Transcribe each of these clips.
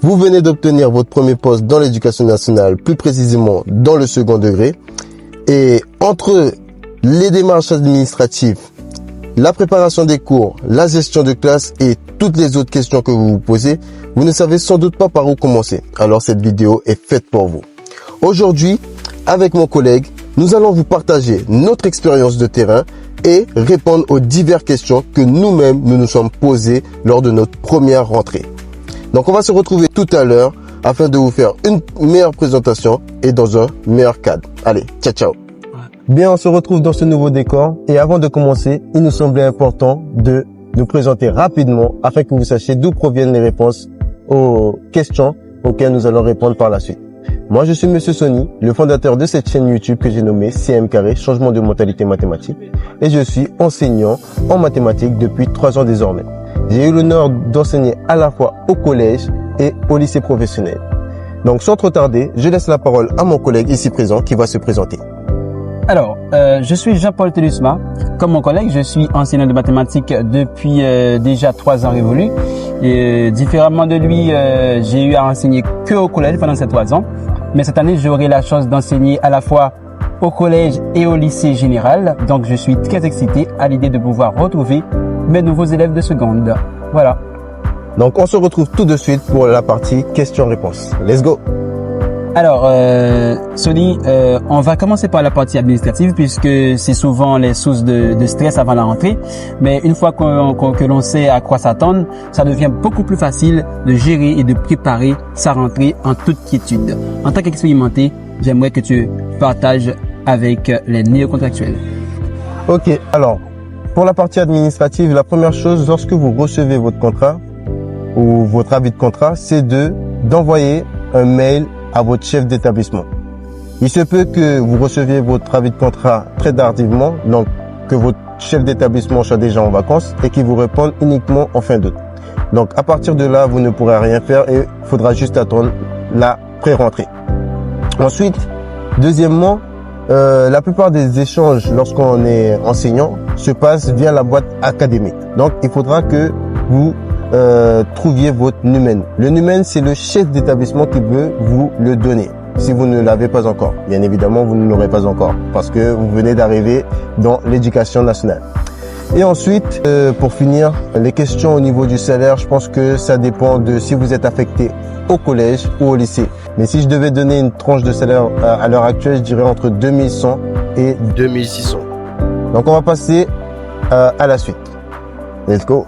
Vous venez d'obtenir votre premier poste dans l'éducation nationale, plus précisément dans le second degré. Et entre les démarches administratives, la préparation des cours, la gestion de classe et toutes les autres questions que vous vous posez, vous ne savez sans doute pas par où commencer. Alors cette vidéo est faite pour vous. Aujourd'hui, avec mon collègue, nous allons vous partager notre expérience de terrain et répondre aux diverses questions que nous-mêmes nous sommes posées lors de notre première rentrée. Donc on va se retrouver tout à l'heure afin de vous faire une meilleure présentation et dans un meilleur cadre. Allez, ciao ciao. Bien, on se retrouve dans ce nouveau décor et avant de commencer, il nous semblait important de nous présenter rapidement afin que vous sachiez d'où proviennent les réponses aux questions auxquelles nous allons répondre par la suite. Moi, je suis Monsieur Sony, le fondateur de cette chaîne YouTube que j'ai nommée CM Carré, changement de mentalité mathématique, et je suis enseignant en mathématiques depuis 3 ans désormais. J'ai eu l'honneur d'enseigner à la fois au collège et au lycée professionnel. Donc, sans trop tarder, je laisse la parole à mon collègue ici présent qui va se présenter. Alors, je suis Jean-Paul Telusma. Comme mon collègue, je suis enseignant de mathématiques depuis déjà 3 ans révolus. Et différemment de lui, j'ai eu à enseigner que au collège pendant ces 3 ans. Mais cette année, j'aurai la chance d'enseigner à la fois au collège et au lycée général. Donc, je suis très excité à l'idée de pouvoir retrouver mes nouveaux élèves de seconde. Voilà. Donc, on se retrouve tout de suite pour la partie questions-réponses. Let's go! Alors, Sony, on va commencer par la partie administrative puisque c'est souvent les sources de stress avant la rentrée. Mais une fois que l'on sait à quoi s'attendre, ça devient beaucoup plus facile de gérer et de préparer sa rentrée en toute quiétude. En tant qu'expérimenté, j'aimerais que tu partages avec les néocontractuels. Ok, alors, pour la partie administrative, la première chose, lorsque vous recevez votre contrat ou votre avis de contrat, c'est d'envoyer un mail à votre chef d'établissement. Il se peut que vous receviez votre avis de contrat très tardivement, donc que votre chef d'établissement soit déjà en vacances et qu'il vous réponde uniquement en fin d'août. Donc à partir de là, vous ne pourrez rien faire et il faudra juste attendre la pré-rentrée. Ensuite, deuxièmement, la plupart des échanges lorsqu'on est enseignant se passent via la boîte académique. Donc il faudra que vous trouviez votre numen. Le numen, c'est le chef d'établissement qui veut vous le donner. Si vous ne l'avez pas encore, bien évidemment, vous ne l'aurez pas encore parce que vous venez d'arriver dans l'éducation nationale. Et ensuite, pour finir, les questions au niveau du salaire, je pense que ça dépend de si vous êtes affecté au collège ou au lycée. Mais si je devais donner une tranche de salaire à l'heure actuelle, je dirais entre 2100 et 2600. Donc, on va passer à la suite. Let's go.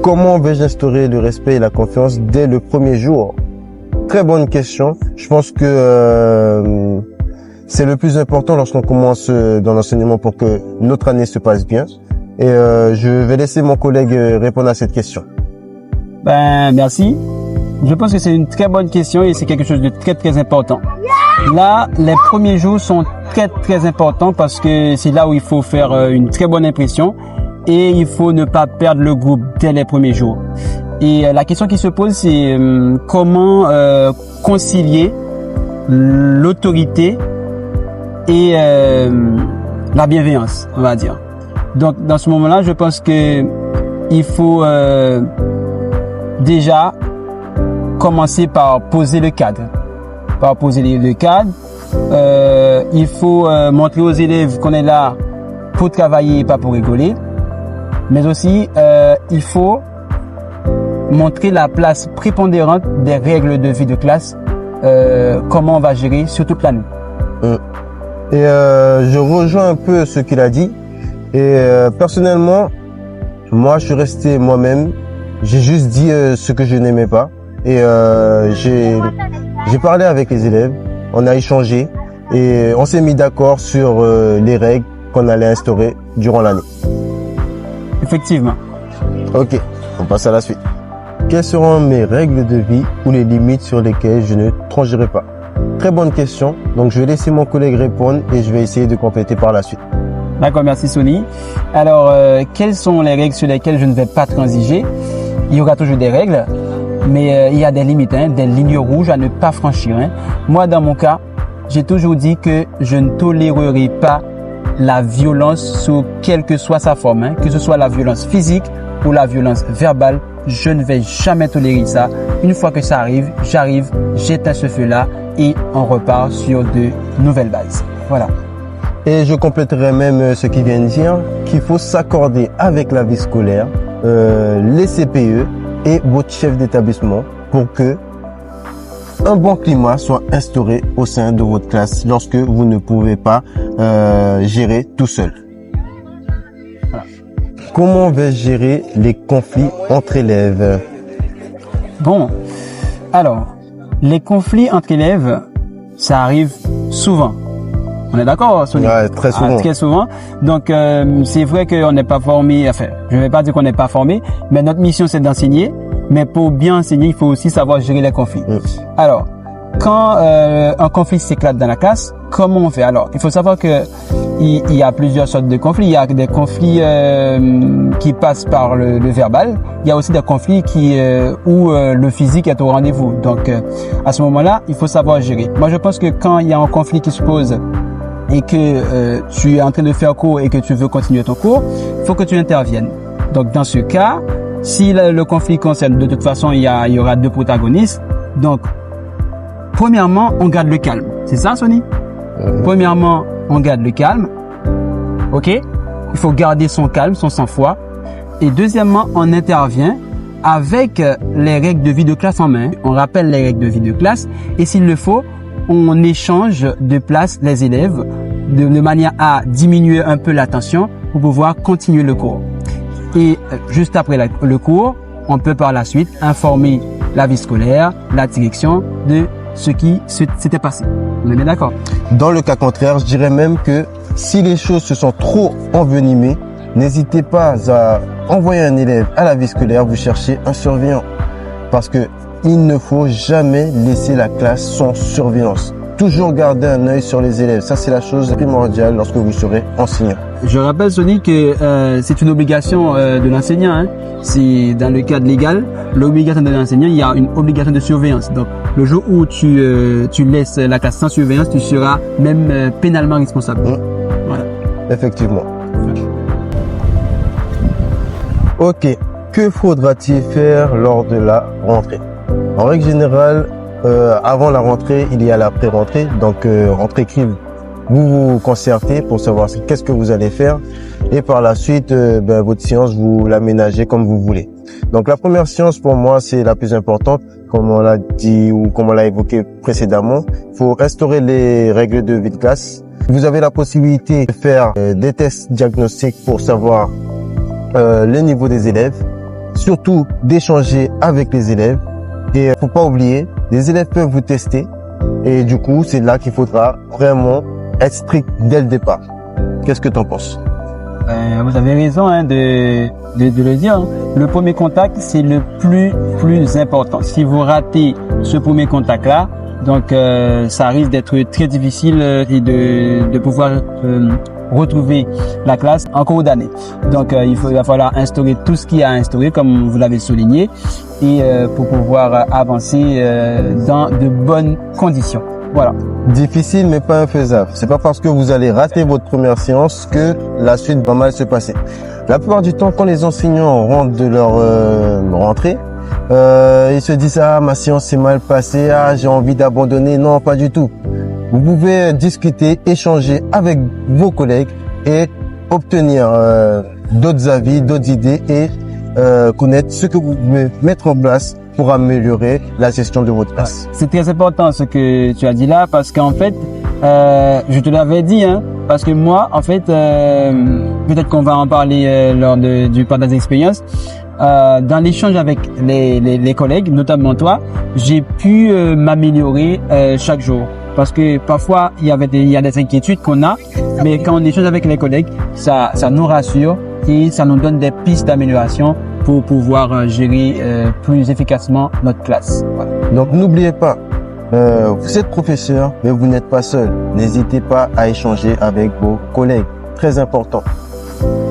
Comment vais-je instaurer le respect et la confiance dès le premier jour? Très bonne question. Je pense que c'est le plus important lorsqu'on commence dans l'enseignement pour que notre année se passe bien. Et je vais laisser mon collègue répondre à cette question. Merci. Je pense que c'est une très bonne question et c'est quelque chose de très très important. Là, les premiers jours sont très très importants parce que c'est là où il faut faire une très bonne impression. Et il faut ne pas perdre le groupe dès les premiers jours. Et la question qui se pose, c'est comment concilier l'autorité et la bienveillance, on va dire. Donc, dans ce moment-là, je pense que il faut déjà commencer par poser le cadre. Il faut montrer aux élèves qu'on est là pour travailler et pas pour rigoler. Mais aussi, il faut montrer la place prépondérante des règles de vie de classe, comment on va gérer sur toute l'année. Et je rejoins un peu ce qu'il a dit. Et personnellement, moi, je suis resté moi-même. J'ai juste dit ce que je n'aimais pas. Et j'ai parlé avec les élèves, on a échangé et on s'est mis d'accord sur les règles qu'on allait instaurer durant l'année. Effectivement. Ok, on passe à la suite. Quelles seront mes règles de vie ou les limites sur lesquelles je ne transigerai pas? Très bonne question. Donc, je vais laisser mon collègue répondre et je vais essayer de compléter par la suite. D'accord, merci Sony. Alors, quelles sont les règles sur lesquelles je ne vais pas transiger? Il y aura toujours des règles, mais il y a des limites, des lignes rouges à ne pas franchir. Moi, dans mon cas, j'ai toujours dit que je ne tolérerai pas la violence sous quelle que soit sa forme, que ce soit la violence physique ou la violence verbale. Je ne vais jamais tolérer ça Une fois que ça arrive, j'arrive, j'éteins ce feu-là et on repart sur de nouvelles bases. Voilà. Et je compléterai même ce qu'il vient de dire, qu'il faut s'accorder avec la vie scolaire, les CPE et votre chef d'établissement pour que un bon climat soit instauré au sein de votre classe lorsque vous ne pouvez pas gérer tout seul. Voilà. Comment vais-je gérer les conflits entre élèves? Bon, alors, les conflits entre élèves, ça arrive souvent. On est d'accord, Sony? Ouais, très souvent. Très souvent. Donc, c'est vrai qu'on n'est pas formé, enfin, je ne vais pas dire qu'on n'est pas formé, mais notre mission, c'est d'enseigner. Mais pour bien enseigner, il faut aussi savoir gérer les conflits. Alors, quand un conflit s'éclate dans la classe, comment on fait? Alors, il faut savoir que il y a plusieurs sortes de conflits. Il y a des conflits qui passent par le verbal. Il y a aussi des conflits où le physique est au rendez-vous. Donc, à ce moment-là, il faut savoir gérer. Moi, je pense que quand il y a un conflit qui se pose et que tu es en train de faire cours et que tu veux continuer ton cours, il faut que tu interviennes. Donc, dans ce cas, si le conflit concerne, de toute façon, il y aura deux protagonistes. Donc, premièrement, on garde le calme. C'est ça, Sony? Premièrement, on garde le calme. OK? Il faut garder son calme, son sang-froid. Et deuxièmement, on intervient avec les règles de vie de classe en main. On rappelle les règles de vie de classe. Et s'il le faut, on échange de place les élèves de manière à diminuer un peu la tension pour pouvoir continuer le cours. Et juste après le cours, on peut par la suite informer la vie scolaire, la direction de ce qui s'était passé. On est bien d'accord? Dans le cas contraire, je dirais même que si les choses se sont trop envenimées, n'hésitez pas à envoyer un élève à la vie scolaire, vous cherchez un surveillant. Parce que il ne faut jamais laisser la classe sans surveillance. Toujours garder un œil sur les élèves. Ça, c'est la chose primordiale lorsque vous serez enseignant. Je rappelle, Sony, que c'est une obligation de l'enseignant. Hein. C'est dans le cadre légal, l'obligation de l'enseignant, il y a une obligation de surveillance. Donc, le jour où tu laisses la classe sans surveillance, tu seras même pénalement responsable. Voilà. Effectivement. Ok. Que faudra-t-il faire lors de la rentrée? En règle générale, avant la rentrée, il y a la pré-rentrée. Donc, rentrée crive, vous vous concertez pour savoir qu'est-ce que vous allez faire. Et par la suite, votre séance, vous l'aménagez comme vous voulez. Donc, la première séance, pour moi, c'est la plus importante. Comme on l'a dit ou comme on l'a évoqué précédemment, il faut restaurer les règles de vie de classe. Vous avez la possibilité de faire des tests diagnostiques pour savoir le niveau des élèves. Surtout d'échanger avec les élèves. Et faut pas oublier, les élèves peuvent vous tester et du coup, c'est là qu'il faudra vraiment être strict dès le départ. Qu'est-ce que tu en penses? Vous avez raison hein, de le dire. Hein. Le premier contact, c'est le plus important. Si vous ratez ce premier contact-là, donc ça risque d'être très difficile et de pouvoir retrouver la classe en cours d'année. Donc il va falloir instaurer tout ce qu'il y a à instaurer, comme vous l'avez souligné, et pour pouvoir avancer dans de bonnes conditions. Voilà. Difficile mais pas infaisable. C'est pas parce que vous allez rater votre première séance que la suite va mal se passer. La plupart du temps, quand les enseignants rentrent de leur rentrée, ils se disent ah ma séance s'est mal passée, ah j'ai envie d'abandonner. Non, pas du tout. Vous pouvez discuter, échanger avec vos collègues et obtenir d'autres avis, d'autres idées et connaître ce que vous pouvez mettre en place pour améliorer la gestion de votre classe. C'est très important ce que tu as dit là parce qu'en fait, je te l'avais dit, hein, parce que moi, en fait, peut-être qu'on va en parler lors du partage d'expérience. Dans l'échange avec les collègues, notamment toi, j'ai pu m'améliorer chaque jour. Parce que parfois, il y a des inquiétudes qu'on a, mais quand on échange avec les collègues, ça nous rassure et ça nous donne des pistes d'amélioration pour pouvoir gérer plus efficacement notre classe. Voilà. Donc, n'oubliez pas, vous êtes professeur, mais vous n'êtes pas seul. N'hésitez pas à échanger avec vos collègues. Très important.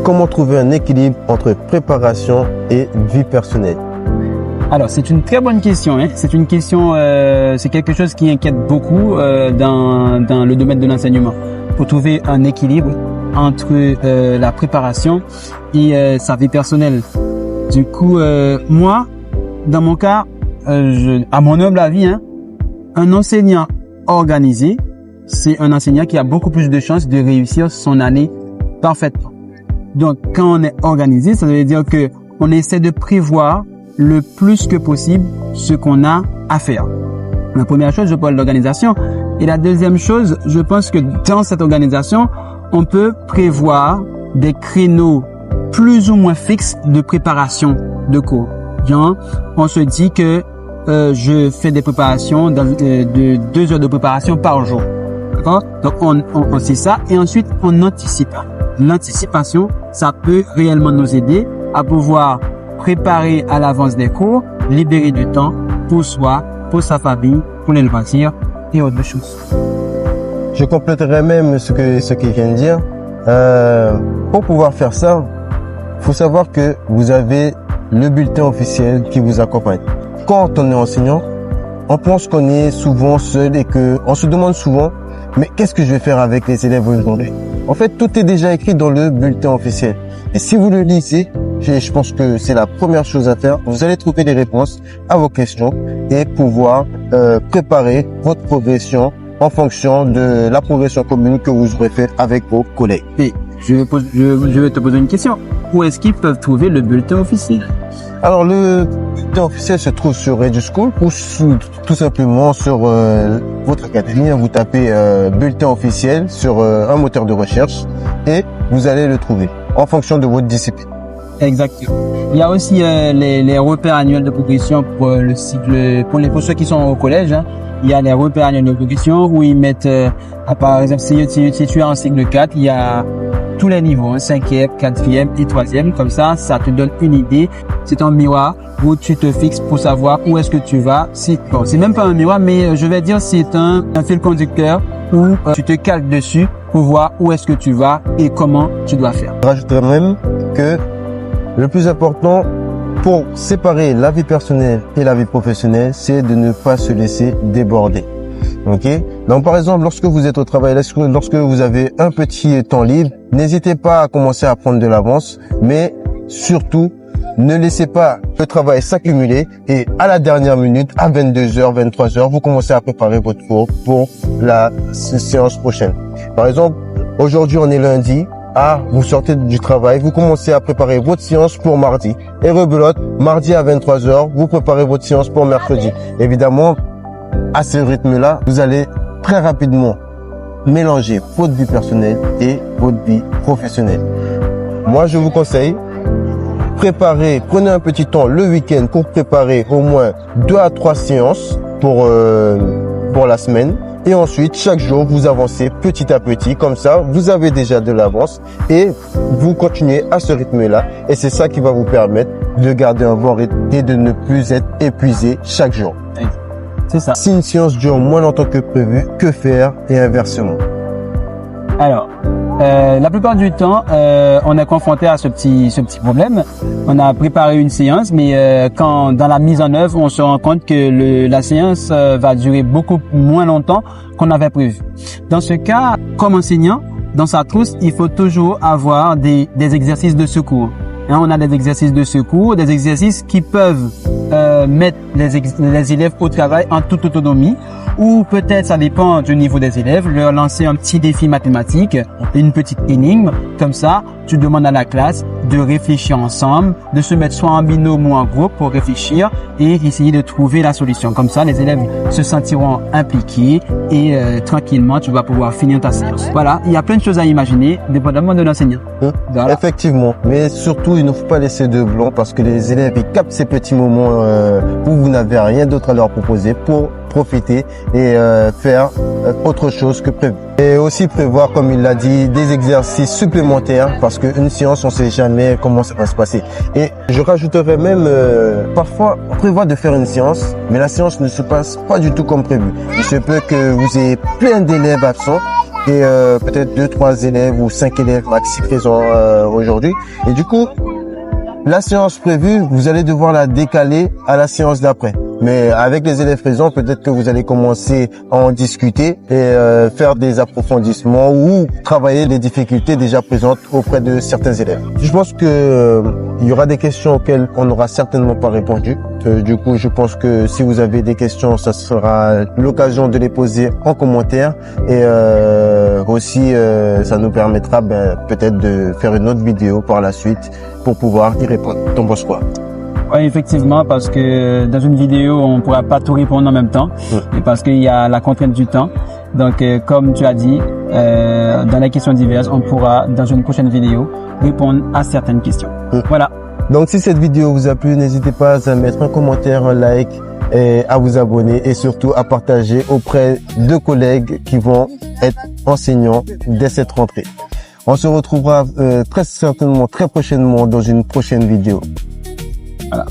Comment trouver un équilibre entre préparation et vie personnelle? Alors, c'est une très bonne question. Hein. C'est une question, c'est quelque chose qui inquiète beaucoup dans le domaine de l'enseignement. Pour trouver un équilibre entre la préparation et sa vie personnelle. Du coup, moi, dans mon cas, à mon humble avis, hein, un enseignant organisé, c'est un enseignant qui a beaucoup plus de chances de réussir son année parfaitement. Donc, quand on est organisé, ça veut dire que on essaie de prévoir le plus que possible ce qu'on a à faire. La première chose, je parle de l'organisation. Et la deuxième chose, je pense que dans cette organisation, on peut prévoir des créneaux plus ou moins fixes de préparation de cours. Genre, on se dit que je fais des préparations de 2 heures de préparation par jour. D'accord? Donc, on sait ça et ensuite, on anticipe. L'anticipation, ça peut réellement nous aider à pouvoir préparer à l'avance des cours, libérer du temps pour soi, pour sa famille, pour les loisirs et autres choses. Je compléterai même ce qu'il vient de dire. Pour pouvoir faire ça, faut savoir que vous avez le bulletin officiel qui vous accompagne. Quand on est enseignant, on pense qu'on est souvent seul et que on se demande souvent, mais qu'est-ce que je vais faire avec les élèves aujourd'hui? En fait, tout est déjà écrit dans le bulletin officiel. Et si vous le lisez, je pense que c'est la première chose à faire. Vous allez trouver les réponses à vos questions et pouvoir préparer votre progression en fonction de la progression commune que vous aurez fait avec vos collègues. Et je vais te poser une question. Où est-ce qu'ils peuvent trouver le bulletin officiel? Alors, le bulletin officiel se trouve sur EduSchool ou tout simplement sur votre académie. Vous tapez bulletin officiel sur un moteur de recherche et vous allez le trouver en fonction de votre discipline. Exactement. Il y a aussi les repères annuels de progression pour le cycle, pour ceux qui sont au collège. Hein. Il y a les repères annuels de progression où ils mettent, par exemple, si tu es en cycle 4, il y a tous les niveaux, hein, 5e, 4e et 3e. Comme ça te donne une idée. C'est un miroir où tu te fixes pour savoir où est-ce que tu vas. C'est même pas un miroir, mais je vais dire c'est un fil conducteur où tu te calques dessus pour voir où est-ce que tu vas et comment tu dois faire. Je rajouterais même que le plus important pour séparer la vie personnelle et la vie professionnelle, c'est de ne pas se laisser déborder. Ok? Donc, par exemple, lorsque vous êtes au travail, lorsque vous avez un petit temps libre, n'hésitez pas à commencer à prendre de l'avance, mais surtout, ne laissez pas le travail s'accumuler et à la dernière minute, à 22h, 23h, vous commencez à préparer votre cours pour la séance prochaine. Par exemple, aujourd'hui, on est lundi. Vous sortez du travail, vous commencez à préparer votre séance pour mardi. Et rebelote, mardi à 23h, vous préparez votre séance pour mercredi. Évidemment, à ce rythme-là, vous allez très rapidement mélanger votre vie personnelle et votre vie professionnelle. Moi, je vous conseille, prenez un petit temps le week-end pour préparer au moins 2 à 3 séances pour la semaine. Et ensuite, chaque jour, vous avancez petit à petit. Comme ça, vous avez déjà de l'avance et vous continuez à ce rythme-là. Et c'est ça qui va vous permettre de garder un bon rythme et de ne plus être épuisé chaque jour. C'est ça. Si une séance dure moins longtemps que prévu, que faire et inversement? Alors, la plupart du temps, on est confronté à ce petit problème. On a préparé une séance, mais quand dans la mise en œuvre, on se rend compte que la séance va durer beaucoup moins longtemps qu'on avait prévu. Dans ce cas, comme enseignant, dans sa trousse, il faut toujours avoir des exercices de secours. Hein, on a des exercices de secours, des exercices qui peuvent mettre les élèves au travail en toute autonomie, ou peut-être, ça dépend du niveau des élèves, leur lancer un petit défi mathématique, une petite énigme. Comme ça, tu demandes à la classe de réfléchir ensemble, de se mettre soit en binôme ou en groupe pour réfléchir et essayer de trouver la solution. Comme ça, les élèves se sentiront impliqués et tranquillement, tu vas pouvoir finir ta séance. Voilà, il y a plein de choses à imaginer, dépendamment de l'enseignant. Voilà. Effectivement, mais surtout, il ne faut pas laisser de blanc parce que les élèves, ils captent ces petits moments où vous n'avez rien d'autre à leur proposer pour profiter et faire autre chose que prévu. Et aussi prévoir, comme il l'a dit, des exercices supplémentaires parce qu'une séance, on ne sait jamais comment ça va se passer. Et je rajouterais même, parfois, on prévoit de faire une séance, mais la séance ne se passe pas du tout comme prévu. Il se peut que vous ayez plein d'élèves absents et peut-être 2, 3 élèves ou 5 élèves maxi présents aujourd'hui. Et du coup, la séance prévue, vous allez devoir la décaler à la séance d'après. Mais avec les élèves présents, peut-être que vous allez commencer à en discuter et faire des approfondissements ou travailler les difficultés déjà présentes auprès de certains élèves. Je pense que il y aura des questions auxquelles on n'aura certainement pas répondu. Du coup, je pense que si vous avez des questions, ça sera l'occasion de les poser en commentaire et aussi ça nous permettra peut-être de faire une autre vidéo par la suite pour pouvoir y répondre. T'en penses quoi? Oui, effectivement, parce que dans une vidéo, on ne pourra pas tout répondre en même temps, et parce qu'il y a la contrainte du temps. Donc, comme tu as dit, dans les questions diverses, on pourra, dans une prochaine vidéo, répondre à certaines questions. Voilà. Donc, si cette vidéo vous a plu, n'hésitez pas à mettre un commentaire, un like, et à vous abonner et surtout à partager auprès de collègues qui vont être enseignants dès cette rentrée. On se retrouvera très certainement, très prochainement dans une prochaine vidéo. Voilà.